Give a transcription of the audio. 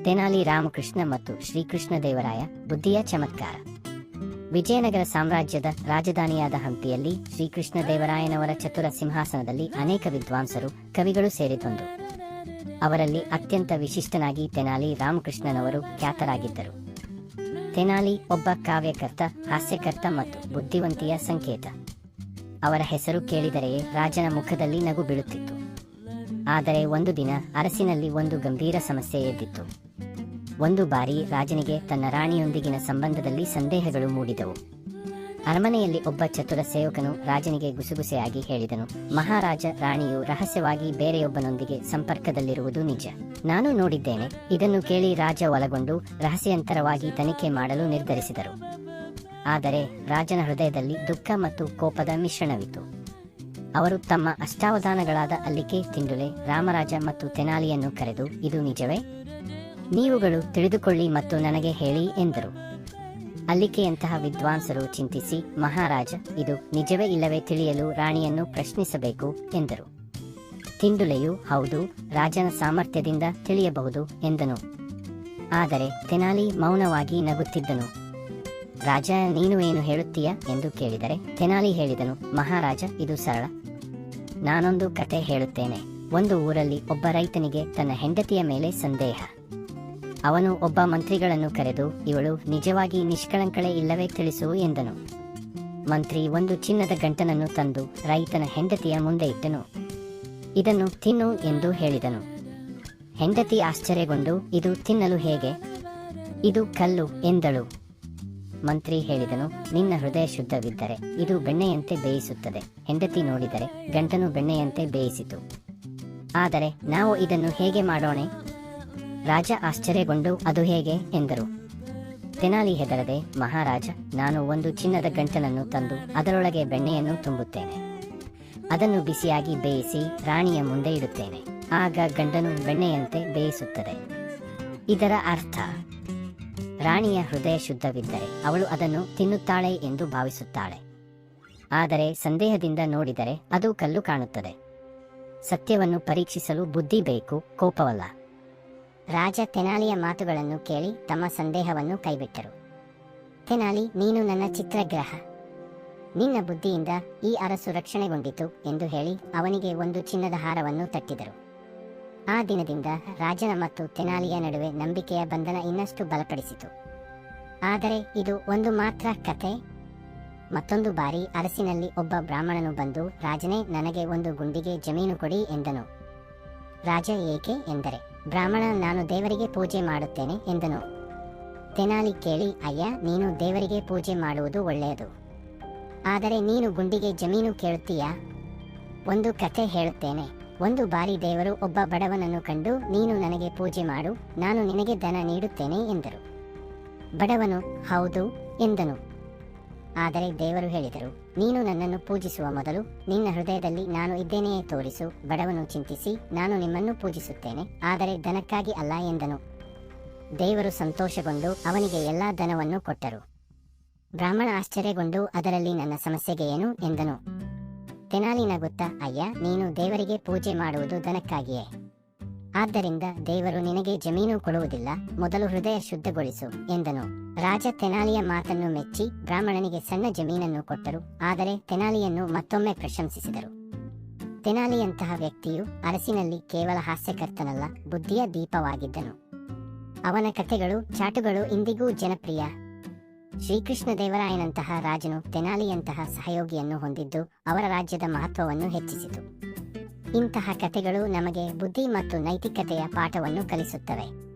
ತೆನಾಲಿ ರಾಮಕೃಷ್ಣ ಮತ್ತು ಶ್ರೀಕೃಷ್ಣದೇವರಾಯ ಬುದ್ಧಿಯ ಚಮತ್ಕಾರ. ವಿಜಯನಗರ ಸಾಮ್ರಾಜ್ಯದ ರಾಜಧಾನಿಯಾದ ಹಂಪಿಯಲ್ಲಿ ಶ್ರೀಕೃಷ್ಣದೇವರಾಯನವರ ಚತುರ ಸಿಂಹಾಸನದಲ್ಲಿ ಅನೇಕ ವಿದ್ವಾಂಸರು, ಕವಿಗಳು ಸೇರಿದೊಂದು. ಅವರಲ್ಲಿ ಅತ್ಯಂತ ವಿಶಿಷ್ಟನಾಗಿ ತೆನಾಲಿ ರಾಮಕೃಷ್ಣನವರು ಖ್ಯಾತರಾಗಿದ್ದರು. ತೆನಾಲಿ ಒಬ್ಬ ಕಾವ್ಯಕರ್ತ, ಹಾಸ್ಯಕರ್ತ ಮತ್ತು ಬುದ್ಧಿವಂತಿಯ ಸಂಕೇತ. ಅವರ ಹೆಸರು ಕೇಳಿದರೆಯೇ ರಾಜನ ಮುಖದಲ್ಲಿ ನಗು ಬೀಳುತ್ತಿತ್ತು. ಆದರೆ ಒಂದು ದಿನ ಅರಸಿನಲ್ಲಿ ಒಂದು ಗಂಭೀರ ಸಮಸ್ಯೆ ಎದ್ದಿತ್ತು. ಒಂದು ಬಾರಿ ರಾಜನಿಗೆ ತನ್ನ ರಾಣಿಯೊಂದಿಗಿನ ಸಂಬಂಧದಲ್ಲಿ ಸಂದೇಹಗಳು ಮೂಡಿದವು. ಅರಮನೆಯಲ್ಲಿ ಒಬ್ಬ ಚತುರ ಸೇವಕನು ರಾಜನಿಗೆ ಗುಸುಗುಸೆಯಾಗಿ ಹೇಳಿದನು, ಮಹಾರಾಜ, ರಾಣಿಯು ರಹಸ್ಯವಾಗಿ ಬೇರೆಯೊಬ್ಬನೊಂದಿಗೆ ಸಂಪರ್ಕದಲ್ಲಿರುವುದು ನಿಜ. ನಾನು ನೋಡಿದ್ದೇನೆ. ಇದನ್ನು ಕೇಳಿ ರಾಜ ಒಳಗೊಂಡು ರಹಸ್ಯಾಂತರವಾಗಿ ತನಿಖೆ ಮಾಡಲು ನಿರ್ಧರಿಸಿದರು. ಆದರೆ ರಾಜನ ಹೃದಯದಲ್ಲಿ ದುಃಖ ಮತ್ತು ಕೋಪದ ಮಿಶ್ರಣವಿತ್ತು. ಅವರು ತಮ್ಮ ಅಷ್ಟಾವಧಾನಗಳಾದ ಅಲ್ಲಿಕೆ, ತಿಂಡುಲೆ, ರಾಮರಾಜ ಮತ್ತು ತೆನಾಲಿಯನ್ನು ಕರೆದು, ಇದು ನಿಜವೇ? ನೀವುಗಳು ತಿಳಿದುಕೊಳ್ಳಿ ಮತ್ತು ನನಗೆ ಹೇಳಿ ಎಂದರು. ಅಲ್ಲಿಕೆಯಂತಹ ವಿದ್ವಾಂಸರು ಚಿಂತಿಸಿ, ಮಹಾರಾಜ, ಇದು ನಿಜವೇ ಇಲ್ಲವೇ ತಿಳಿಯಲು ರಾಣಿಯನ್ನು ಪ್ರಶ್ನಿಸಬೇಕು ಎಂದರು. ತಿಂಡುಲೆಯು, ಹೌದು, ರಾಜನ ಸಾಮರ್ಥ್ಯದಿಂದ ತಿಳಿಯಬಹುದು ಎಂದನು. ಆದರೆ ತೆನಾಲಿ ಮೌನವಾಗಿ ನಗುತ್ತಿದ್ದನು. ರಾಜ, ನೀನು ಏನು ಹೇಳುತ್ತೀಯ ಎಂದು ಕೇಳಿದರೆ ತೆನಾಲಿ ಹೇಳಿದನು, ಮಹಾರಾಜ, ಇದು ಸರಳ. ನಾನೊಂದು ಕತೆ ಹೇಳುತ್ತೇನೆ. ಒಂದು ಊರಲ್ಲಿ ಒಬ್ಬ ರೈತನಿಗೆ ತನ್ನ ಹೆಂಡತಿಯ ಮೇಲೆ ಸಂದೇಹ. ಅವನು ಒಬ್ಬ ಮಂತ್ರಿಗಳನ್ನು ಕರೆದು, ಇವಳು ನಿಜವಾಗಿ ನಿಷ್ಕಳಂಕಳೆ ಇಲ್ಲವೇ ತಿಳಿಸು ಎಂದನು. ಮಂತ್ರಿ ಒಂದು ಚಿನ್ನದ ಗಂಟನನ್ನು ತಂದು ರೈತನ ಹೆಂಡತಿಯ ಮುಂದೆ ಇಟ್ಟನು. ಇದನ್ನು ತಿನ್ನು ಎಂದು ಹೇಳಿದನು. ಹೆಂಡತಿ ಆಶ್ಚರ್ಯಗೊಂಡು, ಇದು ತಿನ್ನಲು ಹೇಗೆ? ಇದು ಕಲ್ಲು ಎಂದಳು. ಮಂತ್ರಿ ಹೇಳಿದನು, ನಿನ್ನ ಹೃದಯ ಶುದ್ಧವಿದ್ದರೆ ಇದು ಬೆಣ್ಣೆಯಂತೆ ಬೇಯಿಸುತ್ತದೆ. ಹೆಂಡತಿ ನೋಡಿದರೆ ಗಂಟನು ಬೆಣ್ಣೆಯಂತೆ ಬೇಯಿಸಿತು. ಆದರೆ ನಾವು ಇದನ್ನು ಹೇಗೆ ಮಾಡೋಣ? ರಾಜ ಆಶ್ಚರ್ಯಗೊಂಡು, ಅದು ಹೇಗೆ ಎಂದರು. ತೆನಾಲಿ ಹೆದರದೆ, ಮಹಾರಾಜ, ನಾನು ಒಂದು ಚಿನ್ನದ ಗಂಟನನ್ನು ತಂದು ಅದರೊಳಗೆ ಬೆಣ್ಣೆಯನ್ನು ತುಂಬುತ್ತೇನೆ. ಅದನ್ನು ಬಿಸಿಯಾಗಿ ಬೇಯಿಸಿ ರಾಣಿಯ ಮುಂದೆ ಇಡುತ್ತೇನೆ. ಆಗ ಗಂಟನು ಬೆಣ್ಣೆಯಂತೆ ಬೇಯಿಸುತ್ತದೆ. ಇದರ ಅರ್ಥ, ರಾಣಿಯ ಹೃದಯ ಶುದ್ಧವಿದ್ದರೆ ಅವಳು ಅದನ್ನು ತಿನ್ನುತ್ತಾಳೆ ಎಂದು ಭಾವಿಸುತ್ತಾಳೆ. ಆದರೆ ಸಂದೇಹದಿಂದ ನೋಡಿದರೆ ಅದು ಕಲ್ಲು ಕಾಣುತ್ತದೆ. ಸತ್ಯವನ್ನು ಪರೀಕ್ಷಿಸಲು ಬುದ್ಧಿ ಬೇಕು, ಕೋಪವಲ್ಲ. ರಾಜ ತೆನಾಲಿಯ ಮಾತುಗಳನ್ನು ಕೇಳಿ ತಮ್ಮ ಸಂದೇಹವನ್ನು ಕೈಬಿಟ್ಟರು. ತೆನಾಲಿ, ನೀನು ನನ್ನ ಚಿತ್ರಗ್ರಹ. ನಿನ್ನ ಬುದ್ಧಿಯಿಂದ ಈ ಅರಸು ರಕ್ಷಣೆಗೊಂಡಿತು ಎಂದು ಹೇಳಿ ಅವನಿಗೆ ಒಂದು ಚಿನ್ನದ ಹಾರವನ್ನು ತಟ್ಟಿದರು. ಆ ದಿನದಿಂದ ರಾಜನ ಮತ್ತು ತೆನಾಲಿಯ ನಡುವೆ ನಂಬಿಕೆಯ ಬಂಧನ ಇನ್ನಷ್ಟು ಬಲಪಡಿಸಿತು. ಆದರೆ ಇದು ಒಂದು ಮಾತ್ರ ಕತೆ. ಮತ್ತೊಂದು ಬಾರಿ ಅರಸಿನಲ್ಲಿ ಒಬ್ಬ ಬ್ರಾಹ್ಮಣನು ಬಂದು, ರಾಜನೇ, ನನಗೆ ಒಂದು ಗುಂಡಿಗೆ ಜಮೀನು ಕೊಡಿ ಎಂದನು. ರಾಜ, ಏಕೆ ಎಂದರೆ, ಬ್ರಾಹ್ಮಣ, ನಾನು ದೇವರಿಗೆ ಪೂಜೆ ಮಾಡುತ್ತೇನೆ ಎಂದನು. ತೆನಾಲಿ ಕೇಳಿ, ಅಯ್ಯ, ನೀನು ದೇವರಿಗೆ ಪೂಜೆ ಮಾಡುವುದು ಒಳ್ಳೆಯದು. ಆದರೆ ನೀನು ಗುಂಡಿಗೆ ಜಮೀನು ಕೇಳುತ್ತೀಯಾ? ಒಂದು ಕತೆ ಹೇಳುತ್ತೇನೆ. ಒಂದು ಬಾರಿ ದೇವರು ಒಬ್ಬ ಬಡವನನ್ನು ಕಂಡು, ನೀನು ನನಗೆ ಪೂಜೆ ಮಾಡು, ನಾನು ನಿನಗೆ ಧನ ನೀಡುತ್ತೇನೆ ಎಂದರು. ಬಡವನು ಹೌದು ಎಂದನು. ಆದರೆ ದೇವರು ಹೇಳಿದರು, ನೀನು ನನ್ನನ್ನು ಪೂಜಿಸುವ ಮೊದಲು ನಿನ್ನ ಹೃದಯದಲ್ಲಿ ನಾನು ಇದ್ದೇನೆಯೇ ತೋರಿಸು. ಬಡವನು ಚಿಂತಿಸಿ, ನಾನು ನಿಮ್ಮನ್ನು ಪೂಜಿಸುತ್ತೇನೆ, ಆದರೆ ಧನಕ್ಕಾಗಿ ಅಲ್ಲ ಎಂದನು. ದೇವರು ಸಂತೋಷಗೊಂಡು ಅವನಿಗೆ ಎಲ್ಲಾ ಧನವನ್ನು ಕೊಟ್ಟರು. ಬ್ರಾಹ್ಮಣ ಆಶ್ಚರ್ಯಗೊಂಡು, ಅದರಲ್ಲಿ ನನ್ನ ಸಮಸ್ಯೆಗೆ ಏನು ಎಂದನು. ತೆನಾಲಿ ನಗುತ್ತಾ, ಅಯ್ಯ, ನೀನು ದೇವರಿಗೆ ಪೂಜೆ ಮಾಡುವುದು ಧನಕ್ಕಾಗಿಯೇ. ಆದ್ದರಿಂದ ದೇವರು ನಿನಗೆ ಜಮೀನು ಕೊಡುವುದಿಲ್ಲ, ಮೊದಲು ಹೃದಯ ಶುದ್ಧಗೊಳಿಸು ಎಂದನು. ರಾಜ ತೆನಾಲಿಯ ಮಾತನ್ನು ಮೆಚ್ಚಿ ಬ್ರಾಹ್ಮಣನಿಗೆ ಸಣ್ಣ ಜಮೀನನ್ನು ಕೊಟ್ಟರು. ಆದರೆ ತೆನಾಲಿಯನ್ನು ಮತ್ತೊಮ್ಮೆ ಪ್ರಶಂಸಿಸಿದರು. ತೆನಾಲಿಯಂತಹ ವ್ಯಕ್ತಿಯು ಅರಸಿನಲ್ಲಿ ಕೇವಲ ಹಾಸ್ಯಕರ್ತನಲ್ಲ, ಬುದ್ಧಿಯ ದೀಪವಾಗಿದ್ದನು. ಅವನ ಕಥೆಗಳು, ಚಾಟುಗಳು ಇಂದಿಗೂ ಜನಪ್ರಿಯ. ಶ್ರೀಕೃಷ್ಣದೇವರಾಯನಂತಹ ರಾಜನು ತೆನಾಲಿಯಂತಹ ಸಹಯೋಗಿಯನ್ನು ಹೊಂದಿದ್ದು ಅವರ ರಾಜ್ಯದ ಮಹತ್ವವನ್ನು ಹೆಚ್ಚಿಸಿತು. ಇಂತಹ ಕಥೆಗಳು ನಮಗೆ ಬುದ್ಧಿ ಮತ್ತು ನೈತಿಕತೆಯ ಪಾಠವನ್ನು ಕಲಿಸುತ್ತವೆ.